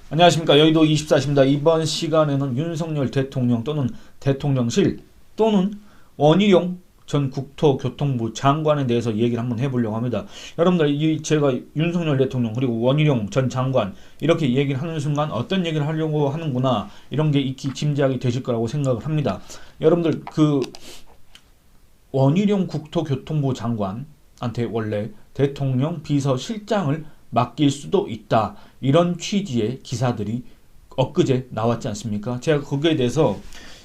안녕하십니까. 여의도 24시입니다. 이번 시간에는 윤석열 대통령 또는 대통령실 또는 원희룡 전 국토교통부 장관에 대해서 얘기를 한번 해보려고 합니다. 여러분들, 제가 윤석열 대통령 그리고 원희룡 전 장관 이렇게 얘기를 하는 순간 어떤 얘기를 하려고 하는구나, 이런 게 익히 짐작이 되실 거라고 생각을 합니다. 여러분들, 원희룡 국토교통부 장관한테 원래 대통령 비서실장을 맡길 수도 있다, 이런 취지의 기사들이 엊그제 나왔지 않습니까? 제가 거기에 대해서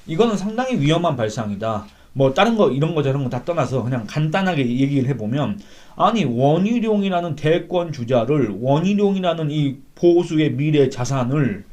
이거는 상당히 위험한 발상이다, 뭐 다른 거 이런 거 저런 거 다 떠나서 그냥 간단하게 얘기를 해보면, 아니 원희룡이라는 대권 주자를, 원희룡이라는 이 보수의 미래 자산을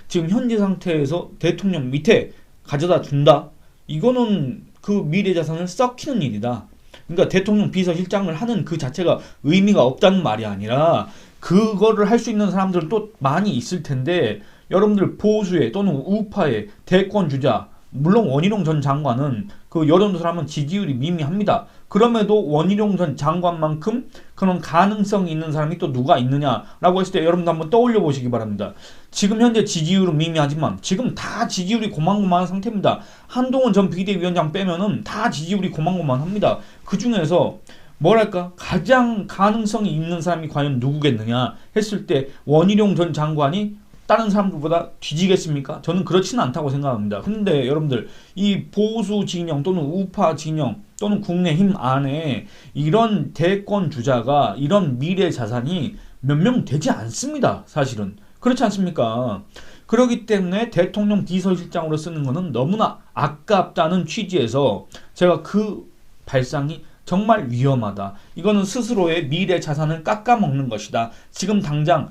지금 현재 상태에서 대통령 밑에 가져다 둔다? 이거는 그 미래 자산을 썩히는 일이다. 그러니까 대통령 비서실장을 하는 그 자체가 의미가 없다는 말이 아니라, 그거를 할 수 있는 사람들은 또 많이 있을 텐데, 여러분들 보수의 또는 우파의 대권 주자, 물론 원희룡 전 장관은 그 여론조사를 하면 지지율이 미미합니다. 그럼에도 원희룡 전 장관만큼 그런 가능성이 있는 사람이 또 누가 있느냐라고 했을 때 여러분도 한번 떠올려 보시기 바랍니다. 지금 현재 지지율은 미미하지만 지금 다 지지율이 고만고만한 상태입니다. 한동훈 전 비대위원장 빼면은 다 지지율이 고만고만합니다. 그 중에서 뭐랄까 가장 가능성이 있는 사람이 과연 누구겠느냐 했을 때 원희룡 전 장관이 다른 사람들보다 뒤지겠습니까? 저는 그렇지는 않다고 생각합니다. 근데 여러분들, 이 보수 진영 또는 우파 진영 또는 국내힘 안에 이런 대권 주자가, 이런 미래 자산이 몇 명 되지 않습니다. 사실은 그렇지 않습니까? 그렇기 때문에 대통령 비서실장으로 쓰는 것은 너무나 아깝다는 취지에서 제가 그 발상이 정말 위험하다, 이거는 스스로의 미래 자산을 깎아먹는 것이다, 지금 당장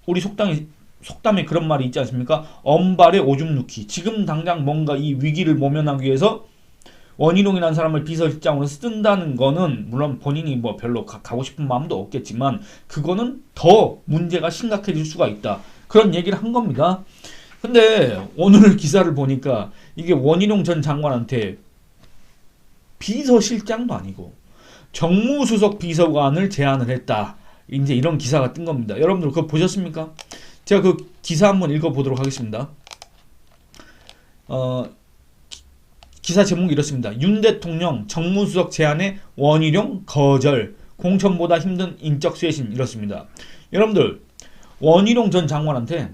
우리 속담에 그런 말이 있지 않습니까? 엄발에 오줌 누기. 지금 당장 뭔가 이 위기를 모면하기 위해서 원희룡이라는 사람을 비서실장으로 쓴다는 거는, 물론 본인이 뭐 별로 가고 싶은 마음도 없겠지만 그거는 더 문제가 심각해질 수가 있다, 그런 얘기를 한 겁니다. 근데 오늘 기사를 보니까 이게 원희룡 전 장관한테 비서실장도 아니고 정무수석 비서관을 제안을 했다, 이제 이런 기사가 뜬 겁니다. 여러분들 그거 보셨습니까? 제가 그 기사 한번 읽어보도록 하겠습니다. 기사 제목이 이렇습니다. 윤 대통령 정무수석 제안에 원희룡 거절, 공천보다 힘든 인적 쇄신, 이렇습니다. 여러분들, 원희룡 전 장관한테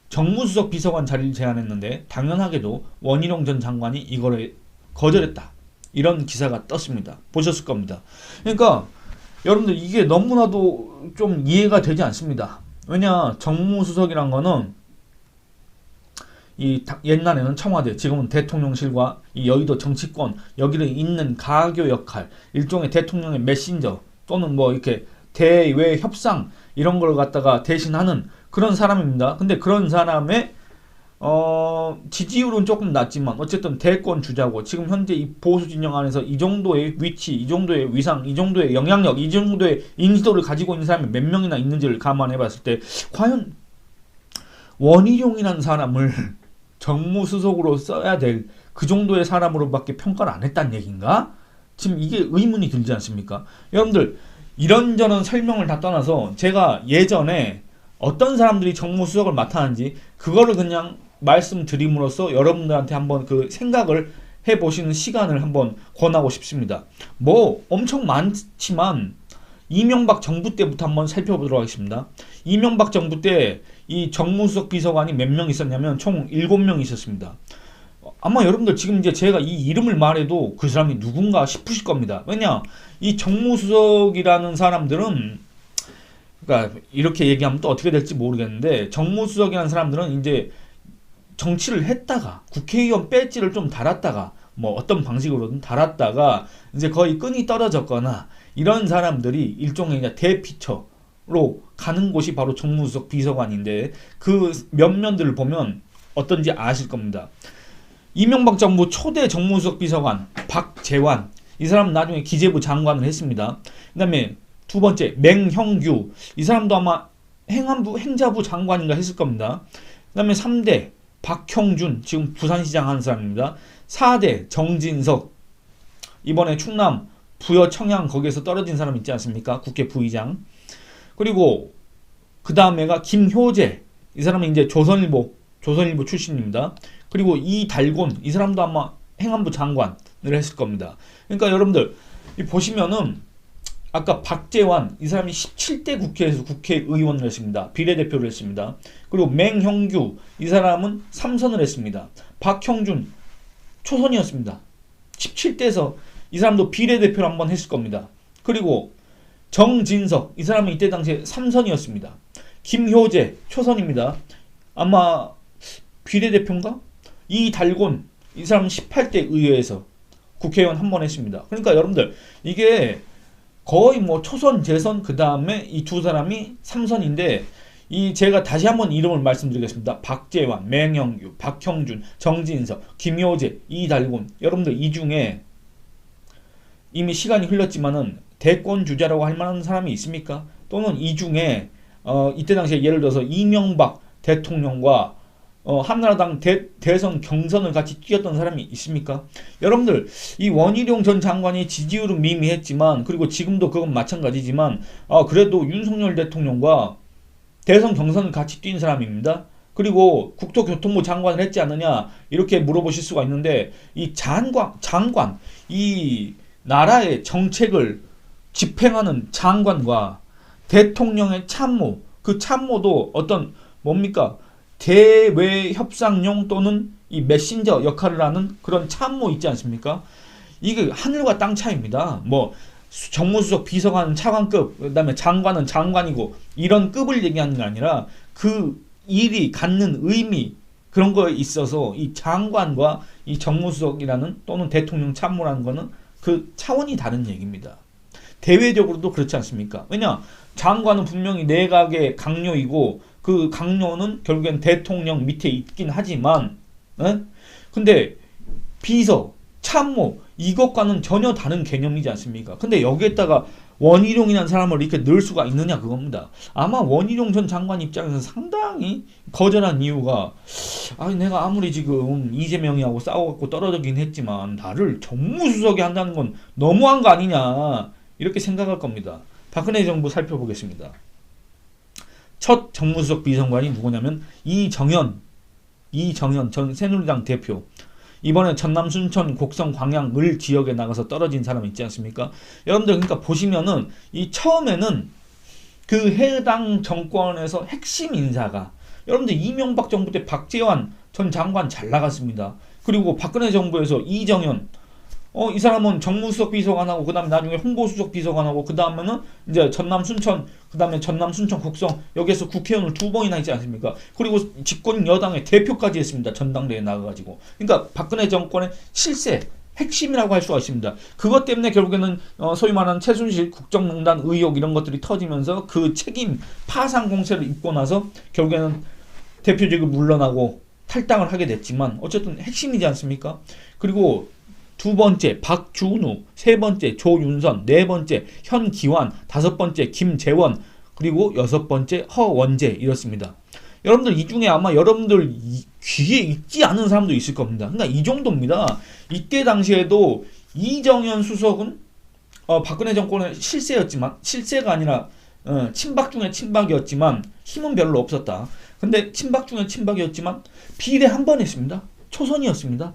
정무수석 비서관 자리를 제안했는데 당연하게도 원희룡 전 장관이 이거를 거절했다, 이런 기사가 떴습니다. 보셨을 겁니다. 그러니까 여러분들, 이게 너무나도 좀 이해가 되지 않습니다. 왜냐, 정무수석이란 거는 옛날에는 청와대, 지금은 대통령실과 이 여의도 정치권, 여기를 잇는 가교 역할, 일종의 대통령의 메신저 또는 뭐 이렇게 대외 협상, 이런 걸 갖다가 대신하는 그런 사람입니다. 근데 그런 사람의 지지율은 조금 낮지만 어쨌든 대권 주자고, 지금 현재 이 보수 진영 안에서 이 정도의 위치, 이 정도의 위상, 이 정도의 영향력, 이 정도의 인지도를 가지고 있는 사람이 몇 명이나 있는지를 감안해 봤을 때 과연 원희룡이라는 사람을 정무수석으로 써야 될 그 정도의 사람으로밖에 평가를 안 했다는 얘기인가? 지금 이게 의문이 들지 않습니까? 여러분들, 이런저런 설명을 다 떠나서 제가 예전에 어떤 사람들이 정무수석을 맡았는지 그거를 그냥 말씀드림으로써 여러분들한테 한번 그 생각을 해보시는 시간을 한번 권하고 싶습니다. 뭐 엄청 많지만 이명박 정부 때부터 한번 살펴보도록 하겠습니다. 이명박 정부 때 이 정무수석 비서관이 몇 명 있었냐면 총 7명 있었습니다. 아마 여러분들 지금 이제 제가 이 이름을 말해도 그 사람이 누군가 싶으실 겁니다. 왜냐, 이 정무수석이라는 사람들은, 그러니까 이렇게 얘기하면 또 어떻게 될지 모르겠는데, 정무수석이라는 사람들은 이제 정치를 했다가 국회의원 배지를 좀 달았다가 뭐 어떤 방식으로든 달았다가 이제 거의 끈이 떨어졌거나, 이런 사람들이 일종의 이제 대피처로 가는 곳이 바로 정무수석 비서관인데, 그 면면들을 보면 어떤지 아실 겁니다. 이명박 정부 초대 정무수석 비서관 박재환, 이 사람은 나중에 기재부 장관을 했습니다. 그 다음에 두 번째 맹형규, 이 사람도 아마 행자부 장관인가 했을 겁니다. 그 다음에 3대 박형준, 지금 부산시장 하는 사람입니다. 4대 정진석, 이번에 충남 부여 청양 거기에서 떨어진 사람 있지 않습니까? 국회 부의장. 그리고 그 그 다음에가 김효재, 이 사람은 이제 조선일보 출신입니다. 그리고 이달곤, 이 사람도 아마 행안부 장관을 했을 겁니다. 그러니까 여러분들 보시면은 아까 박재환, 이 사람이 17대 국회에서 국회의원을 했습니다. 비례대표를 했습니다. 그리고 맹형규, 이 사람은 3선을 했습니다. 박형준, 초선이었습니다. 17대에서 이 사람도 비례대표를 한번 했을 겁니다. 그리고 정진석, 이 사람은 이때 당시에 3선이었습니다. 김효재, 초선입니다. 아마 비례대표인가? 이달곤, 이 사람은 18대 의회에서 국회의원 한 번 했습니다. 그러니까 여러분들 이게 거의 뭐 초선, 재선, 그 다음에 이 두 사람이 3선인데, 이 제가 다시 한번 이름을 말씀드리겠습니다. 박재환, 맹영규, 박형준, 정진석, 김효재, 이달곤. 여러분들 이 중에 이미 시간이 흘렀지만은 대권 주자라고 할 만한 사람이 있습니까? 또는 이 중에 이때 당시에 예를 들어서 이명박 대통령과 한나라당 대선 경선을 같이 뛰었던 사람이 있습니까? 여러분들 이 원희룡 전 장관이 지지율은 미미했지만, 그리고 지금도 그건 마찬가지지만 그래도 윤석열 대통령과 대선 경선을 같이 뛴 사람입니다. 그리고 국토교통부 장관을 했지 않느냐 이렇게 물어보실 수가 있는데, 이 장관, 이 나라의 정책을 집행하는 장관과 대통령의 참모, 그 참모도 어떤 뭡니까? 대외 협상용 또는 이 메신저 역할을 하는 그런 참모 있지 않습니까? 이게 하늘과 땅 차이입니다. 뭐 정무수석 비서관은 차관급, 그다음에 장관은 장관이고, 이런 급을 얘기하는 게 아니라 그 일이 갖는 의미, 그런 거에 있어서 이 장관과 이 정무수석이라는 또는 대통령 참모라는 거는 그 차원이 다른 얘기입니다. 대외적으로도 그렇지 않습니까? 왜냐, 장관은 분명히 내각의 강요이고, 그 강요는 결국엔 대통령 밑에 있긴 하지만, 근데 비서, 참모, 이것과는 전혀 다른 개념이지 않습니까? 근데 여기에다가 원희룡이라는 사람을 이렇게 넣을 수가 있느냐 그겁니다. 아마 원희룡 전 장관 입장에서 상당히 거절한 이유가, 내가 아무리 지금 이재명이하고 싸워갖고 떨어지긴 했지만 나를 정무수석이 한다는 건 너무한 거 아니냐, 이렇게 생각할 겁니다. 박근혜 정부 살펴보겠습니다. 첫 정무수석 비서관이 누구냐면 이정현 전 새누리당 대표. 이번에 전남, 순천, 곡성, 광양, 을 지역에 나가서 떨어진 사람 있지 않습니까? 여러분들 그러니까 보시면은 이 처음에는 그 해당 정권에서 핵심 인사가, 여러분들 이명박 정부 때 박재환 전 장관 잘 나갔습니다. 그리고 박근혜 정부에서 이정현, 이 사람은 정무수석 비서관하고, 그 다음에 나중에 홍보수석 비서관하고, 그 다음에는 이제 전남, 순천, 그 다음에 전남, 순천, 곡성, 여기에서 국회의원을 2번이나 했지 않습니까? 그리고 집권 여당의 대표까지 했습니다. 전당대회에 나가가지고. 그러니까 박근혜 정권의 실세, 핵심이라고 할 수가 있습니다. 그것 때문에 결국에는 소위 말하는 최순실 국정농단 의혹 이런 것들이 터지면서 그 책임 파상 공세를 입고 나서 결국에는 대표직을 물러나고 탈당을 하게 됐지만, 어쨌든 핵심이지 않습니까? 그리고 두 번째 박준우, 세 번째 조윤선, 네 번째 현기환, 다섯 번째 김재원, 그리고 여섯 번째 허원재, 이렇습니다. 여러분들 이 중에 아마 여러분들 귀에 익지 않은 사람도 있을 겁니다. 그러니까 이 정도입니다. 이때 당시에도 이정현 수석은 박근혜 정권의 실세였지만, 실세가 아니라 친박 중에 친박이었지만 힘은 별로 없었다. 근데 친박 중에 친박이었지만 비례 한 번 했습니다. 초선이었습니다.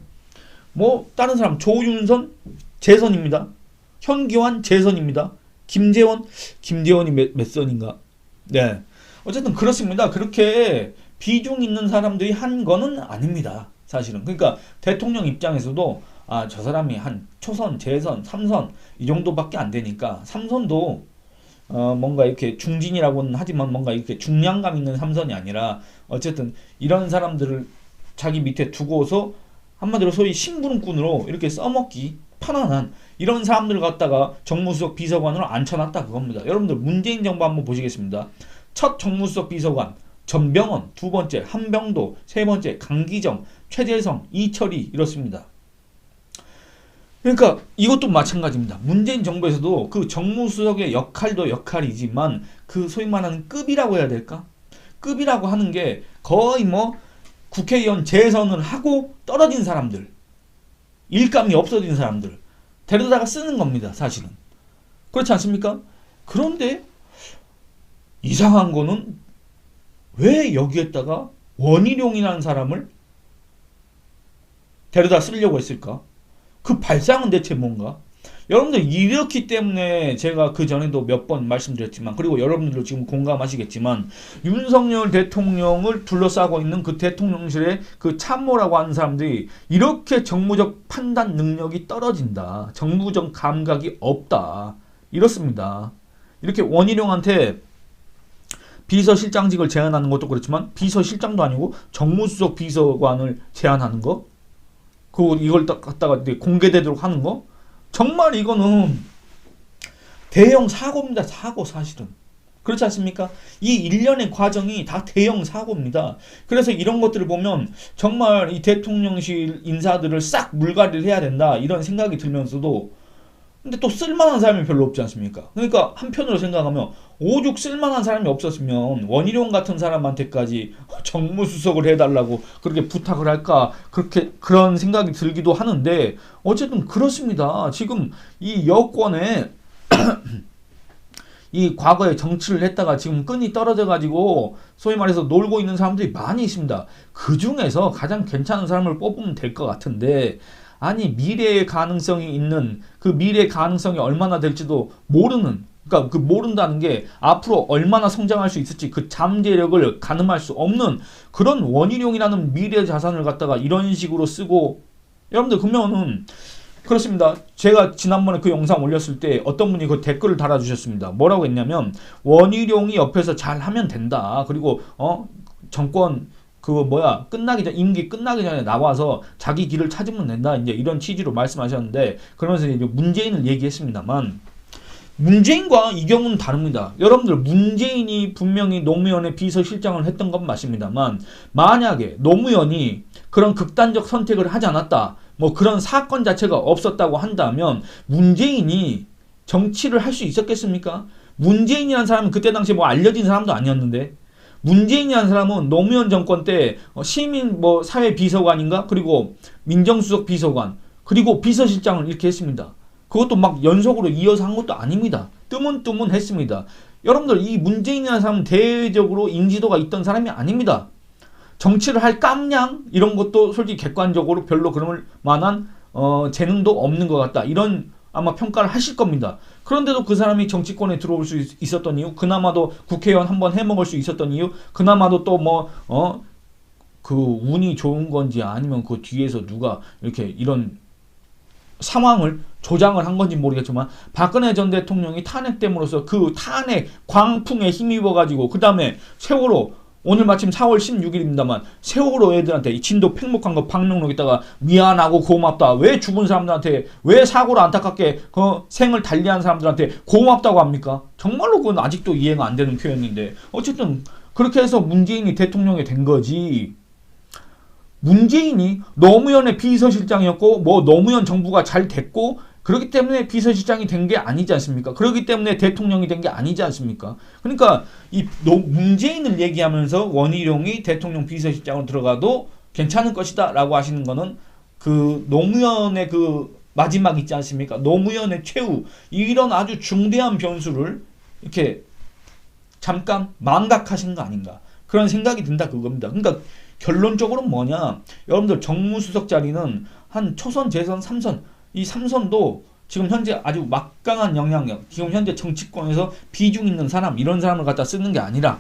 뭐 다른 사람 조윤선 재선입니다. 현기환 재선입니다. 김재원이 몇 선인가? 네. 어쨌든 그렇습니다. 그렇게 비중 있는 사람들이 한 거는 아닙니다. 사실은. 그러니까 대통령 입장에서도 저 사람이 한 초선, 재선, 3선 이 정도밖에 안 되니까, 3선도 뭔가 이렇게 중진이라고는 하지만 뭔가 이렇게 중량감 있는 3선이 아니라, 어쨌든 이런 사람들을 자기 밑에 두고서 한마디로 소위 심부름꾼으로 이렇게 써먹기 편안한 이런 사람들 갖다가 정무수석 비서관으로 앉혀놨다 그겁니다. 여러분들 문재인 정부 한번 보시겠습니다. 첫 정무수석 비서관 전병헌, 두 번째 한병도, 세 번째 강기정, 최재성, 이철이, 이렇습니다. 그러니까 이것도 마찬가지입니다. 문재인 정부에서도 그 정무수석의 역할도 역할이지만 그 소위 말하는 급이라고 해야 될까? 급이라고 하는 게 거의 뭐 국회의원 재선을 하고 떨어진 사람들, 일감이 없어진 사람들 데려다가 쓰는 겁니다. 사실은. 그렇지 않습니까? 그런데 이상한 거는 왜 여기에다가 원희룡이라는 사람을 데려다 쓰려고 했을까? 그 발상은 대체 뭔가? 여러분들 이렇기 때문에 제가 그 전에도 몇 번 말씀드렸지만, 그리고 여러분들도 지금 공감하시겠지만, 윤석열 대통령을 둘러싸고 있는 그 대통령실의 그 참모라고 하는 사람들이 이렇게 정무적 판단 능력이 떨어진다, 정무적 감각이 없다, 이렇습니다. 이렇게 원희룡한테 비서실장직을 제안하는 것도 그렇지만, 비서실장도 아니고 정무수석 비서관을 제안하는 거, 그리고 이걸 갖다가 공개되도록 하는 거, 정말 이거는 대형 사고입니다. 사고, 사실은. 그렇지 않습니까? 이 일련의 과정이 다 대형 사고입니다. 그래서 이런 것들을 보면 정말 이 대통령실 인사들을 싹 물갈이를 해야 된다, 이런 생각이 들면서도, 근데 또 쓸만한 사람이 별로 없지 않습니까? 그러니까 한편으로 생각하면 오죽 쓸만한 사람이 없었으면 원희룡 같은 사람한테까지 정무수석을 해달라고 그렇게 부탁을 할까, 그런 생각이 들기도 하는데, 어쨌든 그렇습니다. 지금 이 여권에 이 과거에 정치를 했다가 지금 끈이 떨어져 가지고 소위 말해서 놀고 있는 사람들이 많이 있습니다. 그 중에서 가장 괜찮은 사람을 뽑으면 될 것 같은데, 아니 미래의 가능성이 있는, 그 미래의 가능성이 얼마나 될지도 모르는, 그러니까 그 모른다는 게 앞으로 얼마나 성장할 수 있을지 그 잠재력을 가늠할 수 없는 그런 원희룡이라는 미래 자산을 갖다가 이런 식으로 쓰고, 여러분들 그러면은 그렇습니다. 제가 지난번에 그 영상 올렸을 때 어떤 분이 그 댓글을 달아주셨습니다. 뭐라고 했냐면, 원희룡이 옆에서 잘 하면 된다, 그리고 정권 끝나기 전, 임기 끝나기 전에 나와서 자기 길을 찾으면 된다, 이제 이런 취지로 말씀하셨는데, 그러면서 이제 문재인을 얘기했습니다만, 문재인과 이 경우는 다릅니다. 여러분들, 문재인이 분명히 노무현의 비서실장을 했던 건 맞습니다만, 만약에 노무현이 그런 극단적 선택을 하지 않았다, 뭐 그런 사건 자체가 없었다고 한다면 문재인이 정치를 할 수 있었겠습니까? 문재인이라는 사람은 그때 당시에 뭐 알려진 사람도 아니었는데, 문재인이라는 사람은 노무현 정권 때 시민 사회 비서관인가, 그리고 민정수석 비서관, 그리고 비서실장을 이렇게 했습니다. 그것도 막 연속으로 이어서 한 것도 아닙니다. 뜨문뜨문 했습니다. 여러분들, 이 문재인이라는 사람은 대외적으로 인지도가 있던 사람이 아닙니다. 정치를 할 깜냥 이런 것도 솔직히 객관적으로 별로 그럴 만한 재능도 없는 것 같다, 이런 아마 평가를 하실 겁니다. 그런데도 그 사람이 정치권에 들어올 수 있었던 이유, 그나마도 국회의원 한번 해먹을 수 있었던 이유, 그나마도 또 그 운이 좋은 건지, 아니면 그 뒤에서 누가 이렇게 이런 상황을 조장을 한 건지 모르겠지만, 박근혜 전 대통령이 탄핵됨으로써 그 탄핵 광풍에 힘입어가지고, 그 다음에 세월호, 오늘 마침 4월 16일입니다만 세월호 애들한테 이 진도 팽목한 거 방명록에다가 미안하고 고맙다, 왜 죽은 사람들한테, 왜 사고로 안타깝게 그 생을 달리한 사람들한테 고맙다고 합니까? 정말로 그건 아직도 이해가 안 되는 표현인데, 어쨌든 그렇게 해서 문재인이 대통령이 된 거지. 문재인이 노무현의 비서실장이었고 노무현 정부가 잘 됐고 그렇기 때문에 비서실장이 된 게 아니지 않습니까? 그렇기 때문에 대통령이 된 게 아니지 않습니까? 그러니까 이 문재인을 얘기하면서 원희룡이 대통령 비서실장으로 들어가도 괜찮을 것이다 라고 하시는 거는, 그 노무현의 그 마지막 있지 않습니까? 노무현의 최후, 이런 아주 중대한 변수를 이렇게 잠깐 망각하신 거 아닌가, 그런 생각이 든다, 그겁니다. 그러니까 결론적으로는 뭐냐, 여러분들, 정무수석 자리는 한 초선, 재선, 3선, 이 3선도 지금 현재 아주 막강한 영향력, 지금 현재 정치권에서 비중 있는 사람, 이런 사람을 갖다 쓰는 게 아니라,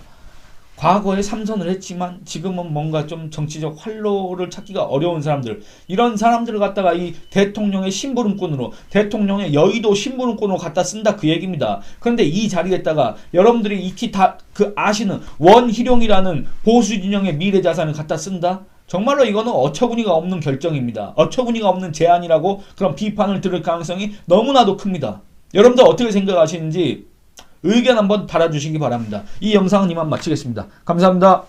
과거에 3선을 했지만 지금은 뭔가 좀 정치적 활로를 찾기가 어려운 사람들, 이런 사람들을 갖다가 이 대통령의 심부름꾼으로, 대통령의 여의도 심부름꾼으로 갖다 쓴다, 그 얘기입니다. 그런데 이 자리에다가 여러분들이 익히 다 아시는 원희룡이라는 보수 진영의 미래 자산을 갖다 쓴다? 정말로 이거는 어처구니가 없는 결정입니다. 어처구니가 없는 제안이라고 그런 비판을 들을 가능성이 너무나도 큽니다. 여러분들 어떻게 생각하시는지 의견 한번 달아주시기 바랍니다. 이 영상은 이만 마치겠습니다. 감사합니다.